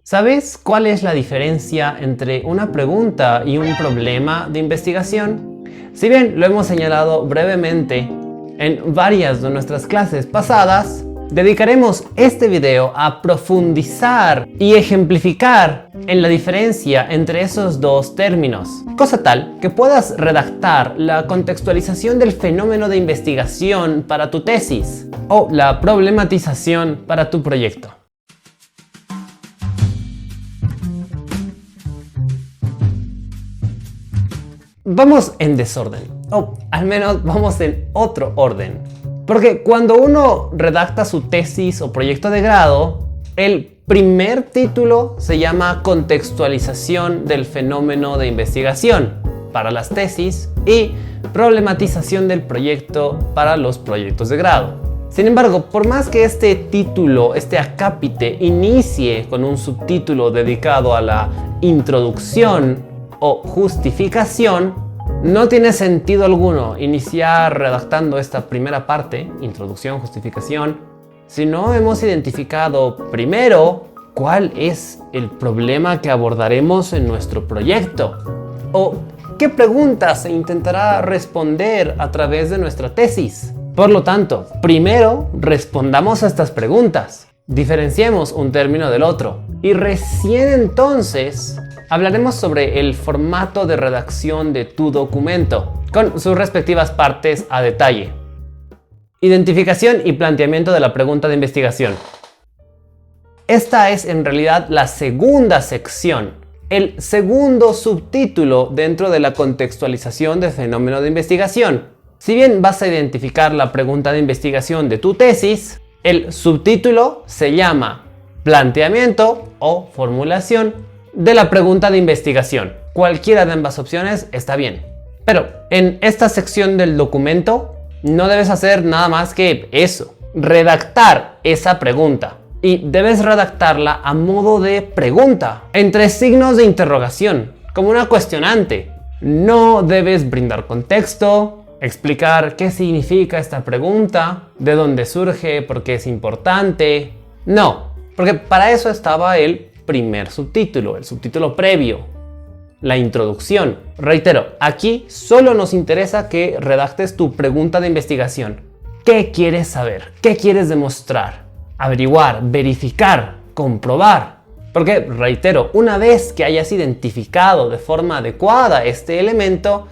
¿Sabes cuál es la diferencia entre una pregunta y un problema de investigación? Si bien lo hemos señalado brevemente en varias de nuestras clases pasadas, dedicaremos este video a profundizar y ejemplificar en la diferencia entre esos dos términos, cosa tal que puedas redactar la contextualización del fenómeno de investigación para tu tesis o la problematización para tu proyecto. Vamos en desorden, o al menos vamos en otro orden. Porque cuando uno redacta su tesis o proyecto de grado, el primer título se llama Contextualización del fenómeno de investigación para las tesis y Problematización del proyecto para los proyectos de grado. Sin embargo, por más que este título, este acápite, inicie con un subtítulo dedicado a la introducción o justificación, no tiene sentido alguno iniciar redactando esta primera parte, introducción, justificación, si no hemos identificado primero cuál es el problema que abordaremos en nuestro proyecto o qué preguntas se intentará responder a través de nuestra tesis. Por lo tanto, primero respondamos a estas preguntas, diferenciemos un término del otro y recién entonces hablaremos sobre el formato de redacción de tu documento, con sus respectivas partes a detalle. Identificación y planteamiento de la pregunta de investigación. Esta es en realidad la segunda sección, el segundo subtítulo dentro de la contextualización del fenómeno de investigación. Si bien vas a identificar la pregunta de investigación de tu tesis, el subtítulo se llama Planteamiento o formulación de la pregunta de investigación. Cualquiera de ambas opciones está bien. Pero en esta sección del documento no debes hacer nada más que eso, redactar esa pregunta. Y debes redactarla a modo de pregunta, entre signos de interrogación, como una cuestionante. No debes brindar contexto, explicar qué significa esta pregunta, de dónde surge, por qué es importante. No, porque para eso estaba el primer subtítulo, el subtítulo previo, la introducción. Reitero, aquí solo nos interesa que redactes tu pregunta de investigación. ¿Qué quieres saber? ¿Qué quieres demostrar? Averiguar, verificar, comprobar. Porque, reitero, una vez que hayas identificado de forma adecuada este elemento,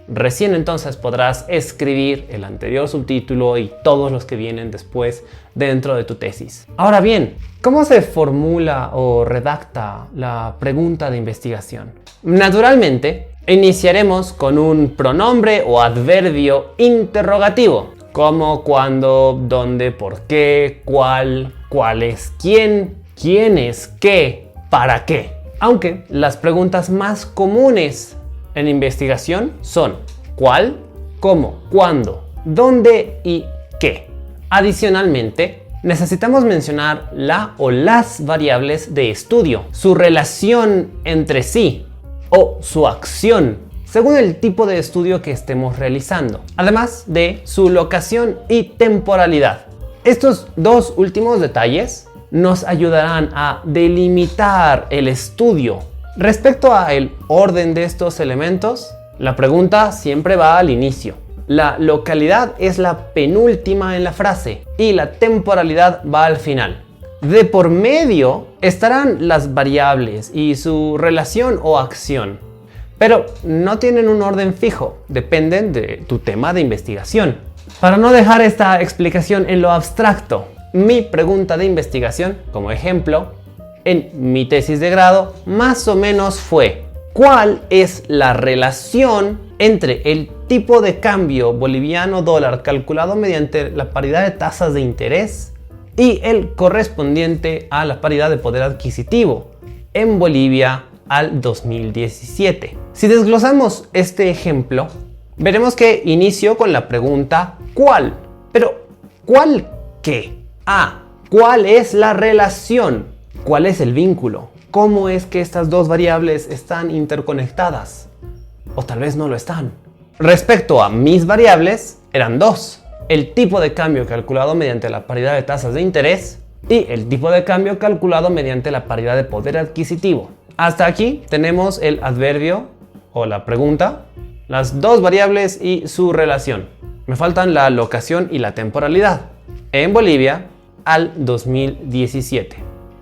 recién entonces podrás escribir el anterior subtítulo y todos los que vienen después dentro de tu tesis. Ahora bien, ¿cómo se formula o redacta la pregunta de investigación? Naturalmente, iniciaremos con un pronombre o adverbio interrogativo, como cuándo, dónde, por qué, cuál, cuál es quién, quién es qué, para qué. Aunque las preguntas más comunes en investigación son cuál, cómo, cuándo, dónde y qué. Adicionalmente, necesitamos mencionar la o las variables de estudio, su relación entre sí o su acción, según el tipo de estudio que estemos realizando, además de su locación y temporalidad. Estos dos últimos detalles nos ayudarán a delimitar el estudio. Respecto al orden de estos elementos, la pregunta siempre va al inicio. La localidad es la penúltima en la frase y la temporalidad va al final. De por medio estarán las variables y su relación o acción, pero no tienen un orden fijo, dependen de tu tema de investigación. Para no dejar esta explicación en lo abstracto, mi pregunta de investigación, como ejemplo, en mi tesis de grado, más o menos fue: ¿cuál es la relación entre el tipo de cambio boliviano-dólar calculado mediante la paridad de tasas de interés y el correspondiente a la paridad de poder adquisitivo en Bolivia al 2017? Si desglosamos este ejemplo, veremos que inicio con la pregunta ¿cuál? Pero ¿cuál qué? ¿Cuál es la relación? ¿Cuál es el vínculo? ¿Cómo es que estas dos variables están interconectadas? O tal vez no lo están. Respecto a mis variables, eran dos: el tipo de cambio calculado mediante la paridad de tasas de interés y el tipo de cambio calculado mediante la paridad de poder adquisitivo. Hasta aquí tenemos el adverbio o la pregunta, las dos variables y su relación. Me faltan la locación y la temporalidad. En Bolivia, al 2017.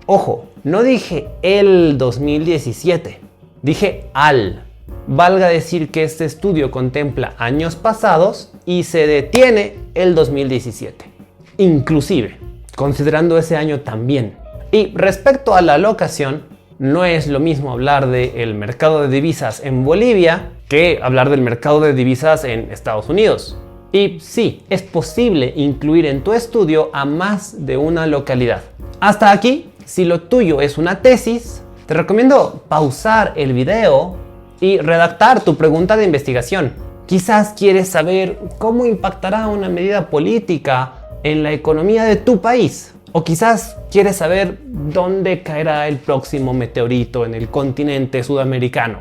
Ojo, no dije el 2017, dije al. Valga decir que este estudio contempla años pasados y se detiene el 2017. Inclusive, considerando ese año también. Y respecto a la locación, no es lo mismo hablar del mercado de divisas en Bolivia que hablar del mercado de divisas en Estados Unidos. Y sí, es posible incluir en tu estudio a más de una localidad. Hasta aquí, si lo tuyo es una tesis, te recomiendo pausar el video y redactar tu pregunta de investigación. Quizás quieres saber cómo impactará una medida política en la economía de tu país. O quizás quieres saber dónde caerá el próximo meteorito en el continente sudamericano.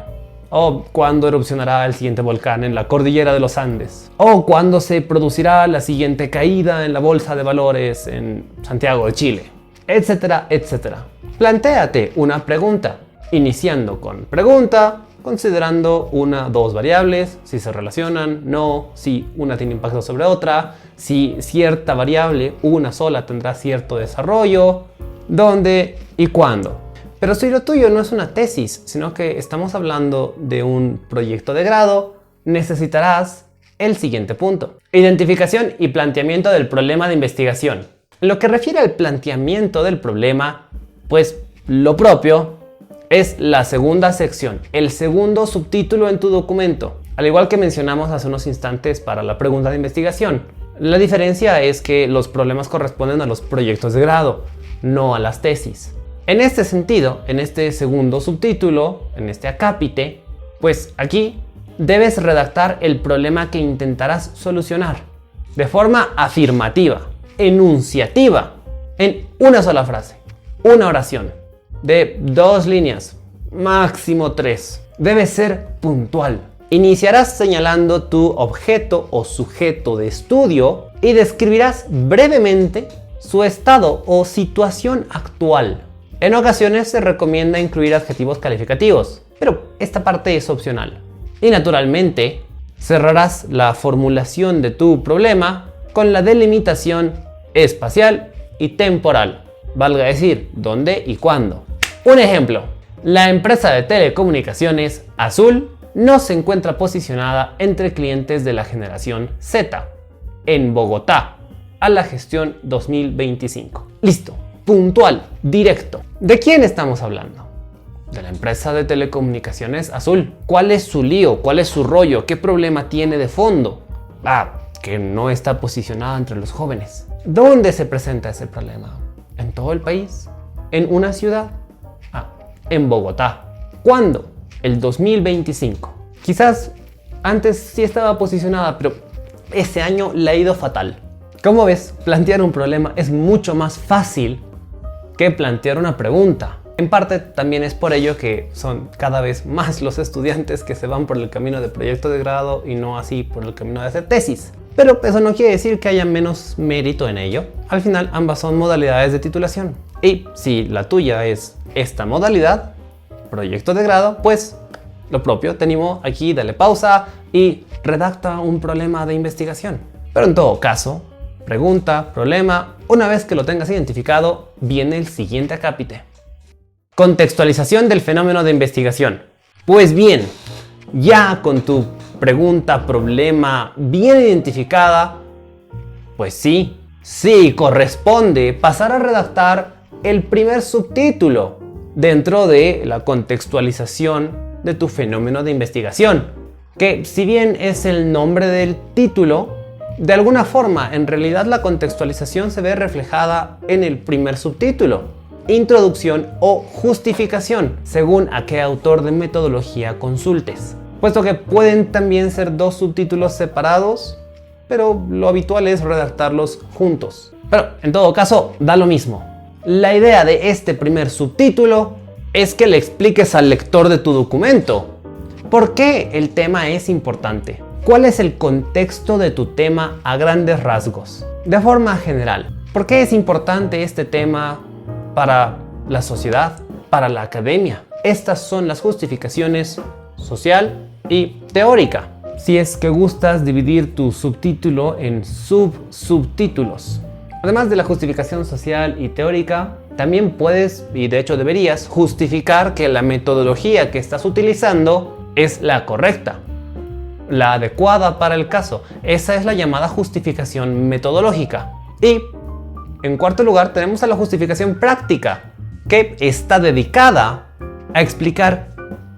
O cuándo erupcionará el siguiente volcán en la cordillera de los Andes. O cuándo se producirá la siguiente caída en la bolsa de valores en Santiago de Chile. Etcétera, etcétera. Plantéate una pregunta, iniciando con pregunta, considerando una o dos variables, si se relacionan, no, si una tiene impacto sobre otra, si cierta variable, una sola, tendrá cierto desarrollo, dónde y cuándo. Pero si lo tuyo no es una tesis, sino que estamos hablando de un proyecto de grado, necesitarás el siguiente punto. Identificación y planteamiento del problema de investigación. En lo que refiere al planteamiento del problema, pues lo propio es la segunda sección, el segundo subtítulo en tu documento. Al igual que mencionamos hace unos instantes para la pregunta de investigación. La diferencia es que los problemas corresponden a los proyectos de grado, no a las tesis. En este sentido, en este segundo subtítulo, en este acápite, pues aquí debes redactar el problema que intentarás solucionar de forma afirmativa, enunciativa, en una sola frase, una oración de 2 líneas, máximo 3. Debe ser puntual. Iniciarás señalando tu objeto o sujeto de estudio y describirás brevemente su estado o situación actual. En ocasiones se recomienda incluir adjetivos calificativos, pero esta parte es opcional. Y naturalmente, cerrarás la formulación de tu problema con la delimitación espacial y temporal. Valga decir, dónde y cuándo. Un ejemplo, la empresa de telecomunicaciones Azul no se encuentra posicionada entre clientes de la generación Z en Bogotá a la gestión 2025. Listo. Puntual, directo. ¿De quién estamos hablando? De la empresa de telecomunicaciones Azul. ¿Cuál es su lío? ¿Cuál es su rollo? ¿Qué problema tiene de fondo? Que no está posicionada entre los jóvenes. ¿Dónde se presenta ese problema? ¿En todo el país? ¿En una ciudad? En Bogotá. ¿Cuándo? El 2025. Quizás antes sí estaba posicionada, pero ese año le ha ido fatal. Como ves, plantear un problema es mucho más fácil que plantear una pregunta. En parte también es por ello que son cada vez más los estudiantes que se van por el camino de proyecto de grado y no así por el camino de hacer tesis. Pero eso no quiere decir que haya menos mérito en ello. Al final ambas son modalidades de titulación. Y si la tuya es esta modalidad, proyecto de grado, pues lo propio, te animo aquí, dale pausa y redacta un problema de investigación. Pero en todo caso, pregunta, problema, una vez que lo tengas identificado, viene el siguiente acápite. Contextualización del fenómeno de investigación. Pues bien, ya con tu pregunta, problema bien identificada, pues sí, corresponde pasar a redactar el primer subtítulo dentro de la contextualización de tu fenómeno de investigación, que si bien es el nombre del título, de alguna forma en realidad la contextualización se ve reflejada en el primer subtítulo, introducción o justificación, según a qué autor de metodología consultes, puesto que pueden también ser 2 subtítulos separados, pero lo habitual es redactarlos juntos. Pero en todo caso, da lo mismo. La idea de este primer subtítulo es que le expliques al lector de tu documento por qué el tema es importante, cuál es el contexto de tu tema a grandes rasgos. De forma general, ¿Por qué es importante este tema para la sociedad, para la academia? Estas son las justificaciones social y teórica. Si es que gustas dividir tu subtítulo en subtítulos. Además de la justificación social y teórica, también puedes, y de hecho deberías, justificar que la metodología que estás utilizando es la correcta, la adecuada para el caso. Esa es la llamada justificación metodológica. Y en cuarto lugar tenemos a la justificación práctica, que está dedicada a explicar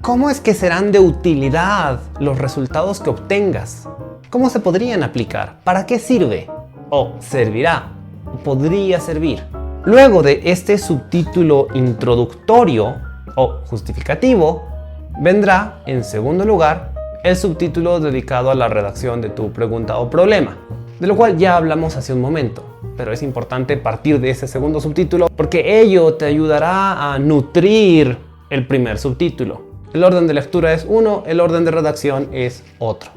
cómo es que serán de utilidad los resultados que obtengas, cómo se podrían aplicar, para qué sirve, o servirá, o podría servir. Luego de este subtítulo introductorio o justificativo, vendrá en segundo lugar el subtítulo dedicado a la redacción de tu pregunta o problema, de lo cual ya hablamos hace un momento, pero es importante partir de ese segundo subtítulo porque ello te ayudará a nutrir el primer subtítulo. El orden de lectura es uno, el orden de redacción es otro.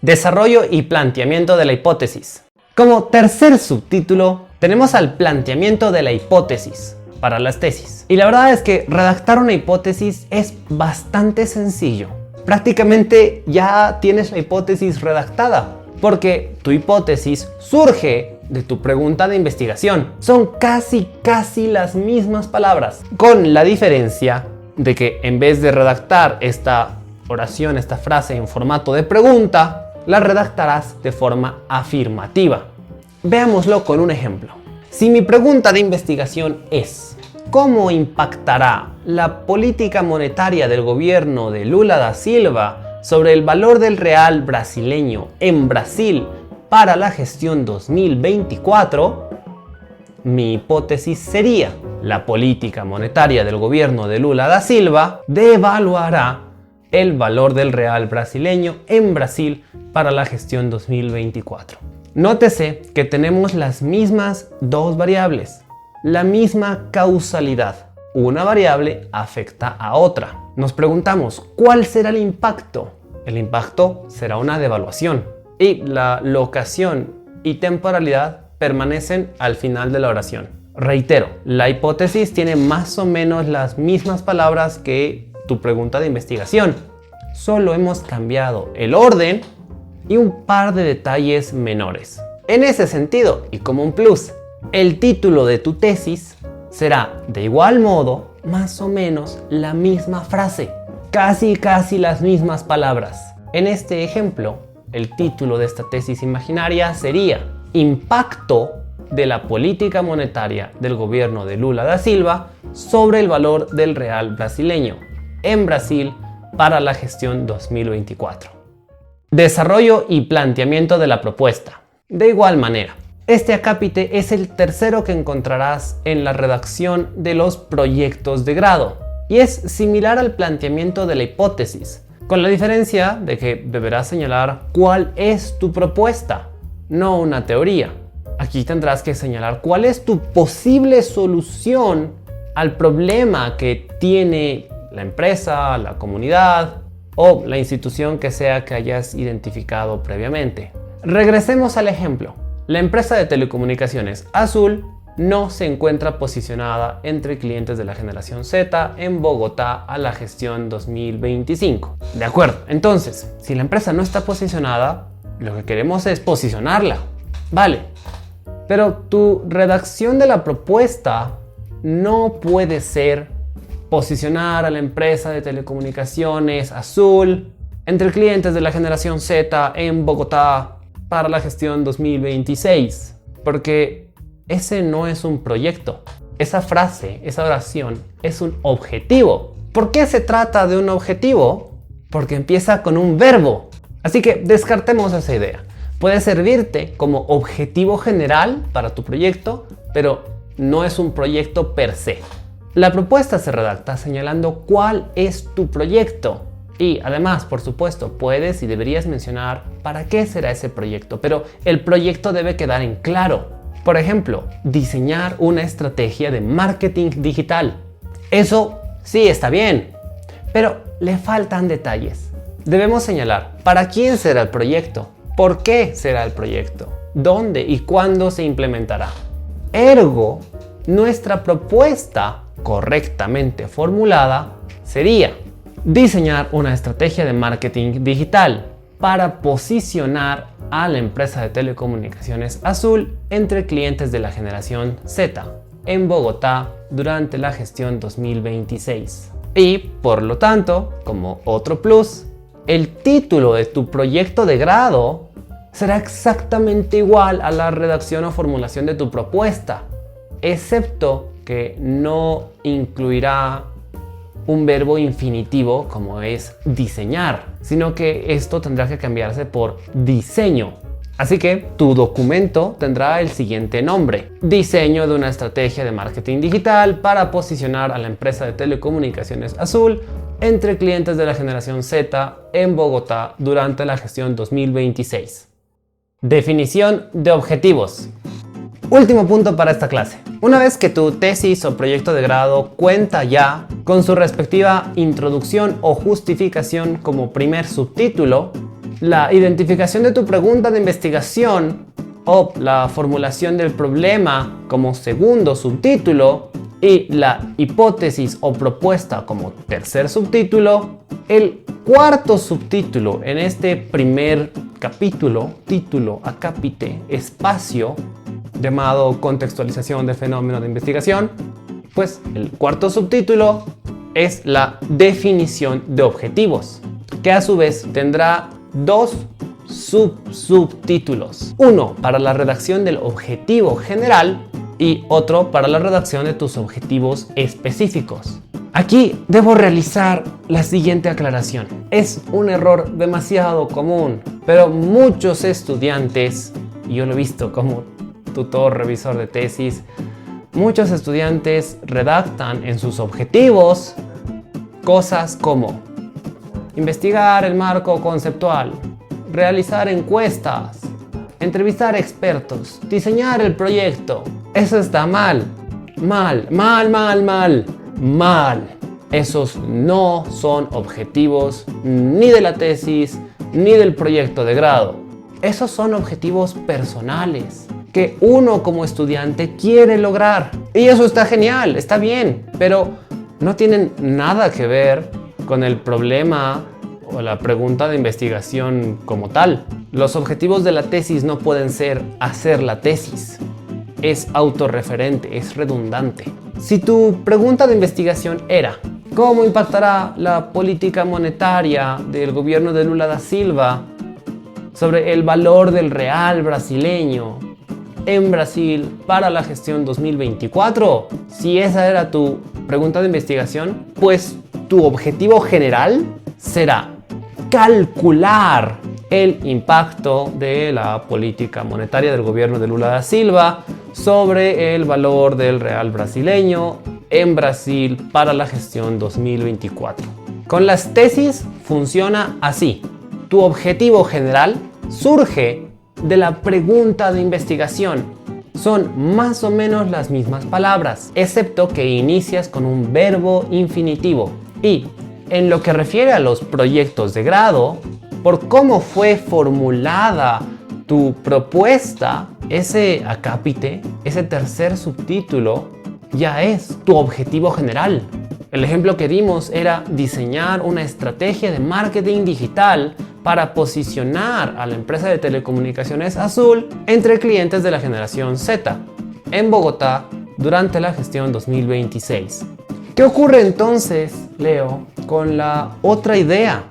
Desarrollo y planteamiento de la hipótesis. Como tercer subtítulo tenemos al planteamiento de la hipótesis para las tesis. Y la verdad es que redactar una hipótesis es bastante sencillo. Prácticamente ya tienes la hipótesis redactada, porque tu hipótesis surge de tu pregunta de investigación. Son casi las mismas palabras, con la diferencia de que en vez de redactar esta oración, esta frase en formato de pregunta, la redactarás de forma afirmativa. Veámoslo con un ejemplo. Si mi pregunta de investigación es: ¿cómo impactará la política monetaria del gobierno de Lula da Silva sobre el valor del real brasileño en Brasil para la gestión 2024? Mi hipótesis sería: la política monetaria del gobierno de Lula da Silva devaluará el valor del real brasileño en Brasil para la gestión 2024. Nótese que tenemos las mismas dos variables, la misma causalidad. Una variable afecta a otra. Nos preguntamos, ¿cuál será el impacto? El impacto será una devaluación y la locación y temporalidad permanecen al final de la oración. Reitero, la hipótesis tiene más o menos las mismas palabras que tu pregunta de investigación. Solo hemos cambiado el orden y un par de detalles menores. En ese sentido, y como un plus, el título de tu tesis será de igual modo más o menos la misma frase, casi las mismas palabras. En este ejemplo, el título de esta tesis imaginaria sería: Impacto de la política monetaria del gobierno de Lula da Silva sobre el valor del real brasileño en Brasil para la gestión 2024. Desarrollo y planteamiento de la propuesta. De igual manera, este acápite es el tercero que encontrarás en la redacción de los proyectos de grado y es similar al planteamiento de la hipótesis, con la diferencia de que deberás señalar cuál es tu propuesta, no una teoría. Aquí tendrás que señalar cuál es tu posible solución al problema que tiene la empresa, la comunidad o la institución que sea que hayas identificado previamente. Regresemos al ejemplo. La empresa de telecomunicaciones Azul no se encuentra posicionada entre clientes de la generación Z en Bogotá a la gestión 2025. De acuerdo, entonces, si la empresa no está posicionada, lo que queremos es posicionarla. Vale, pero tu redacción de la propuesta no puede ser posicionar a la empresa de telecomunicaciones Azul entre clientes de la generación Z en Bogotá para la gestión 2026, porque ese no es un proyecto. Esa frase, esa oración es un objetivo. ¿Por qué se trata de un objetivo? Porque empieza con un verbo. Así que descartemos esa idea. Puede servirte como objetivo general para tu proyecto, pero no es un proyecto per se. La propuesta se redacta señalando cuál es tu proyecto. Y además, por supuesto, puedes y deberías mencionar para qué será ese proyecto, pero el proyecto debe quedar en claro. Por ejemplo, diseñar una estrategia de marketing digital. Eso sí está bien, pero le faltan detalles. Debemos señalar para quién será el proyecto, por qué será el proyecto, dónde y cuándo se implementará. Ergo, nuestra propuesta correctamente formulada sería diseñar una estrategia de marketing digital para posicionar a la empresa de telecomunicaciones Azul entre clientes de la generación Z en Bogotá durante la gestión 2026. Y, por lo tanto, como otro plus, el título de tu proyecto de grado será exactamente igual a la redacción o formulación de tu propuesta, excepto que no incluirá un verbo infinitivo como es diseñar, sino que esto tendrá que cambiarse por diseño. Así que tu documento tendrá el siguiente nombre: diseño de una estrategia de marketing digital para posicionar a la empresa de telecomunicaciones Azul entre clientes de la generación Z en Bogotá durante la gestión 2026. Definición de objetivos. Último punto para esta clase. Una vez que tu tesis o proyecto de grado cuenta ya con su respectiva introducción o justificación como primer subtítulo, la identificación de tu pregunta de investigación o la formulación del problema como segundo subtítulo y la hipótesis o propuesta como tercer subtítulo, el cuarto subtítulo en este primer capítulo, título, acápite, espacio, llamado contextualización del fenómeno de investigación, pues el cuarto subtítulo es la definición de objetivos, que a su vez tendrá dos subtítulos. Uno para la redacción del objetivo general y otro para la redacción de tus objetivos específicos. Aquí debo realizar la siguiente aclaración. Es un error demasiado común, pero muchos estudiantes, y yo lo he visto como tutor, revisor de tesis, muchos estudiantes redactan en sus objetivos cosas como investigar el marco conceptual, realizar encuestas, entrevistar expertos, diseñar el proyecto. Eso está mal. Mal. Esos no son objetivos ni de la tesis ni del proyecto de grado. Esos son objetivos personales que uno como estudiante quiere lograr. Y eso está genial, está bien, pero no tienen nada que ver con el problema o la pregunta de investigación como tal. Los objetivos de la tesis no pueden ser hacer la tesis. Es autorreferente, es redundante. Si tu pregunta de investigación era ¿cómo impactará la política monetaria del gobierno de Lula da Silva sobre el valor del real brasileño en Brasil para la gestión 2024? Si esa era tu pregunta de investigación, pues tu objetivo general será calcular el impacto de la política monetaria del gobierno de Lula da Silva sobre el valor del real brasileño en Brasil para la gestión 2024. Con las tesis funciona así. Tu objetivo general surge de la pregunta de investigación. Son más o menos las mismas palabras, excepto que inicias con un verbo infinitivo. Y en lo que refiere a los proyectos de grado, por cómo fue formulada tu propuesta, ese acápite, ese tercer subtítulo, ya es tu objetivo general. El ejemplo que dimos era diseñar una estrategia de marketing digital para posicionar a la empresa de telecomunicaciones Azul entre clientes de la generación Z en Bogotá durante la gestión 2026. ¿Qué ocurre entonces, Leo, con la otra idea?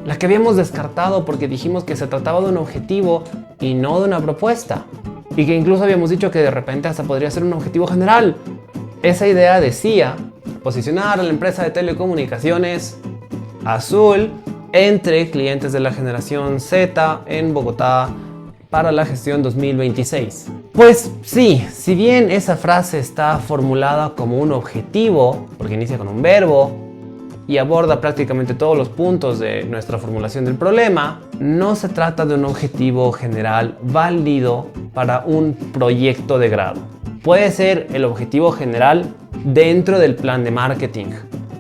La que habíamos descartado porque dijimos que se trataba de un objetivo y no de una propuesta. Y que incluso habíamos dicho que de repente hasta podría ser un objetivo general. Esa idea decía posicionar a la empresa de telecomunicaciones Azul entre clientes de la generación Z en Bogotá para la gestión 2026. Pues sí, si bien esa frase está formulada como un objetivo, porque inicia con un verbo y aborda prácticamente todos los puntos de nuestra formulación del problema, no se trata de un objetivo general válido para un proyecto de grado. Puede ser el objetivo general dentro del plan de marketing,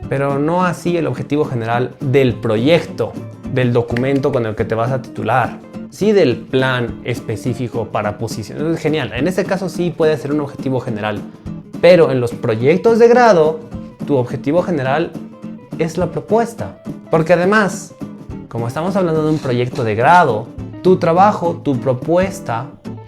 pero no así el objetivo general del proyecto, del documento con el que te vas a titular. sí del plan específico para posicionar. Genial, en este caso sí puede ser un objetivo general, pero en los proyectos de grado, tu objetivo general es la propuesta. Porque además, como estamos hablando de un proyecto de grado, tu trabajo, tu propuesta,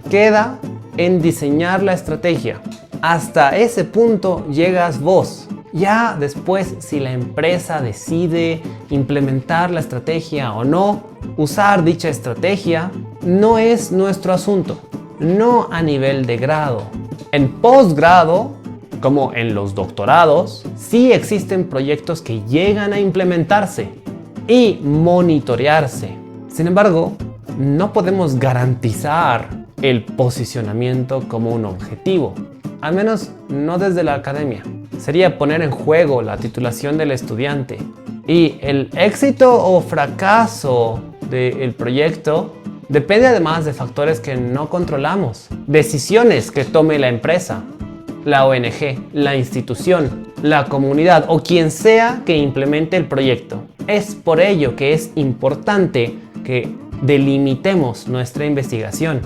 queda en diseñar la estrategia. Hasta ese punto llegas vos. Ya después, si la empresa decide implementar la estrategia o no, usar dicha estrategia, no es nuestro asunto. No a nivel de grado. En posgrado, como en los doctorados, sí existen proyectos que llegan a implementarse y monitorearse. Sin embargo, no podemos garantizar el posicionamiento como un objetivo, al menos no desde la academia. Sería poner en juego la titulación del estudiante, y el éxito o fracaso del proyecto depende además de factores que no controlamos, decisiones que tome la empresa, la ONG, la institución, la comunidad o quien sea que implemente el proyecto. Es por ello que es importante que delimitemos nuestra investigación.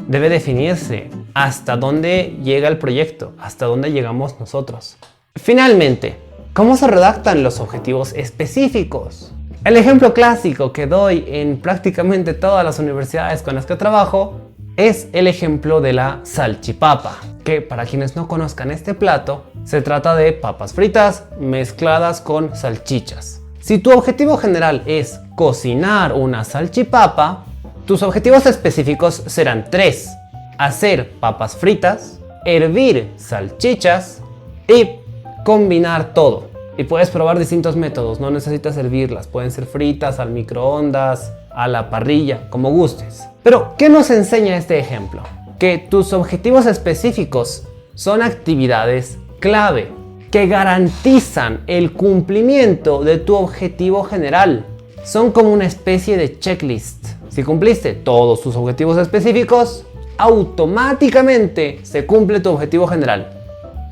Debe definirse hasta dónde llega el proyecto, hasta dónde llegamos nosotros. Finalmente, ¿cómo se redactan los objetivos específicos? El ejemplo clásico que doy en prácticamente todas las universidades con las que trabajo es el ejemplo de la salchipapa, que para quienes no conozcan este plato, se trata de papas fritas mezcladas con salchichas. Si tu objetivo general es cocinar una salchipapa, tus objetivos específicos serán 3: hacer papas fritas, hervir salchichas y combinar todo. Y puedes probar distintos métodos, no necesitas hervirlas, pueden ser fritas, al microondas, a la parrilla, como gustes. Pero, ¿qué nos enseña este ejemplo? Que tus objetivos específicos son actividades clave que garantizan el cumplimiento de tu objetivo general. Son como una especie de checklist. Si cumpliste todos tus objetivos específicos, automáticamente se cumple tu objetivo general.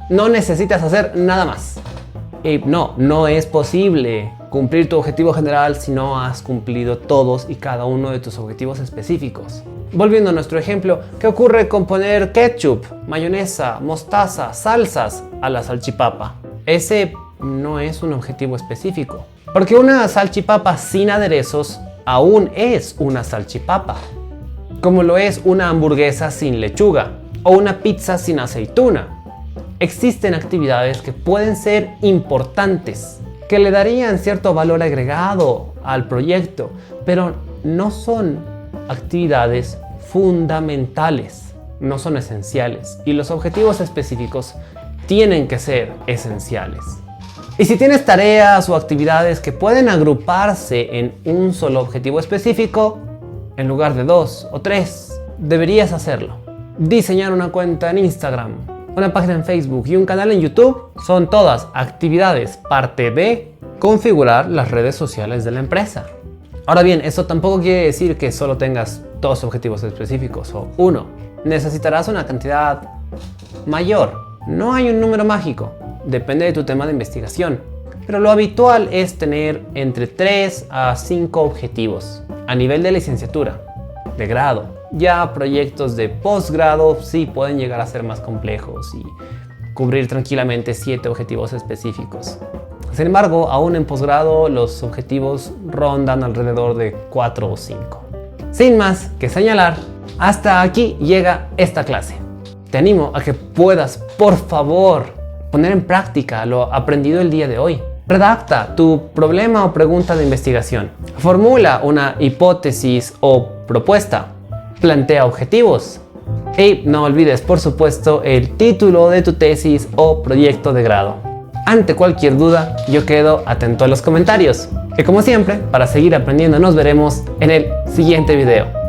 No necesitas hacer nada más. Y no es posible cumplir tu objetivo general si no has cumplido todos y cada uno de tus objetivos específicos. Volviendo a nuestro ejemplo, ¿qué ocurre con poner ketchup, mayonesa, mostaza, salsas a la salchipapa? Ese no es un objetivo específico, porque una salchipapa sin aderezos aún es una salchipapa, como lo es una hamburguesa sin lechuga o una pizza sin aceituna. Existen actividades que pueden ser importantes, que le darían cierto valor agregado al proyecto, pero no son actividades fundamentales, no son esenciales, y los objetivos específicos tienen que ser esenciales. Y si tienes tareas o actividades que pueden agruparse en un solo objetivo específico, en lugar de 2 o 3, deberías hacerlo. Diseñar una cuenta en Instagram, una página en Facebook y un canal en YouTube son todas actividades parte de configurar las redes sociales de la empresa. Ahora bien, eso tampoco quiere decir que solo tengas 2 objetivos específicos o 1. Necesitarás una cantidad mayor. No hay un número mágico, depende de tu tema de investigación. Pero lo habitual es tener entre 3 a 5 objetivos a nivel de licenciatura, de grado. Ya proyectos de posgrado sí pueden llegar a ser más complejos y cubrir tranquilamente 7 objetivos específicos. Sin embargo, aún en posgrado los objetivos rondan alrededor de 4 o 5. Sin más que señalar, hasta aquí llega esta clase. Te animo a que puedas, por favor, poner en práctica lo aprendido el día de hoy. Redacta tu problema o pregunta de investigación. Formula una hipótesis o propuesta. Plantea objetivos. Y no olvides, por supuesto, el título de tu tesis o proyecto de grado. Ante cualquier duda, yo quedo atento a los comentarios. Y como siempre, para seguir aprendiendo, nos veremos en el siguiente video.